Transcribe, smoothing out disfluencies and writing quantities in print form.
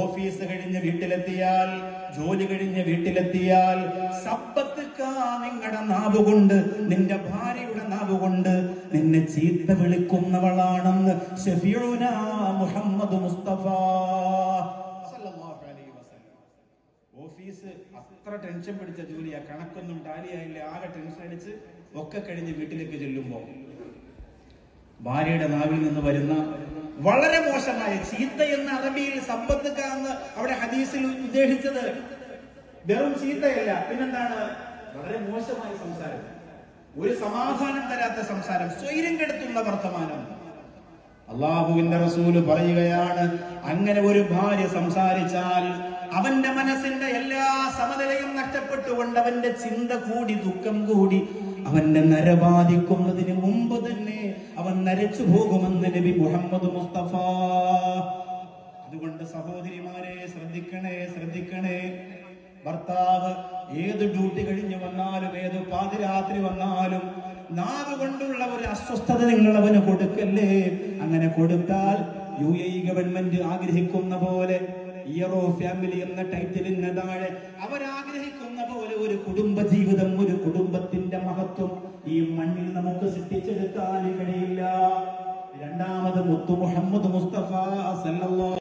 Office കഴിഞ്ഞ് വീട്ടിലെത്തിയാൽ, ജോലി കഴിഞ്ഞ് വീട്ടിലെത്തിയാൽ നിങ്ങളുടെ നാവുകൊണ്ട്, നിന്റെ ഭാര്യയുടെ നാവുകൊണ്ട് നിന്നെ ചീത്ത വിളിക്കുന്നവളാണെന്ന് ഷഫീഉനാ മുഹമ്മദ് മുസ്തഫ സല്ലല്ലാഹു അലൈഹി വസല്ലം. ഓഫീസ് അത്ര ടെൻഷൻ പിടിച്ച ജോലിയാ, കണക്കൊന്നും ടാലിയായില്ല, ആകെ ടെൻഷൻ അടിച്ച് ഒക്കെ കഴിഞ്ഞ് വീട്ടിലേക്ക് ചെല്ലുമ്പോൾ ഭാര്യയുടെ നാവിൽ നിന്ന് വരുന്ന വളരെ മോശമായ ചീത്ത എന്ന അറബിയിൽ സമ്പത്തുക്കാന്ന് അവിടെ ഹദീസിൽ ഉദ്ദേശിച്ചത് വെറും ചീത്തയല്ല, പിന്നെന്താണ്? വളരെ മോശമായ സംസാരം, ഒരു സമാധാനം തരാത്ത സംസാരം, സ്വൈര്യം കെടുത്തുന്ന വർത്തമാനം. അള്ളാഹുവിന്റെ റസൂല് പറയുകയാണ്, അങ്ങനെ ഒരു ഭാര്യ സംസാരിച്ചാൽ അവന്റെ മനസ്സിന്റെ എല്ലാ സമനിലയും നഷ്ടപ്പെട്ടുകൊണ്ട് അവന്റെ ചിന്ത കൂടി, ദുഃഖം കൂടി, അവന്റെ നരബാധിക്കുന്നതിന് മുമ്പ് തന്നെ അവൻ നരച്ചു പോകുമെന്ന് നബി മുഹമ്മദ് മുസ്തഫ. അതുകൊണ്ട് സഹോദരിമാരെ ശ്രദ്ധിക്കണേ, ശ്രദ്ധിക്കണേ. ഭർത്താവ് ഏത് ഡ്യൂട്ടി കഴിഞ്ഞു വന്നാലും, ഏത് പാതിരാത്രി വന്നാലും നാവ് കൊണ്ടുള്ള ഒരു അസ്വസ്ഥത നിങ്ങൾ അവന് കൊടുക്കല്ലേ. അങ്ങനെ കൊടുത്താൽ UAE ഗവൺമെന്റ് ആഗ്രഹിക്കുന്ന പോലെ, ഇയർ ഓഫ് ഫാമിലി എന്ന ടൈറ്റിലിന് താഴെ അവരാഗ്രഹിക്കുന്ന പോലെ ഒരു കുടുംബ ജീവിതം, ഒരു കുടുംബത്തിന്റെ മഹത്വം ഈ മണ്ണിൽ നമുക്ക് സൃഷ്ടിച്ചെടുക്കാൻ കഴിയില്ല. രണ്ടാമത് മുത്തു മുഹമ്മദ് മുസ്തഫ സല്ലല്ലാഹു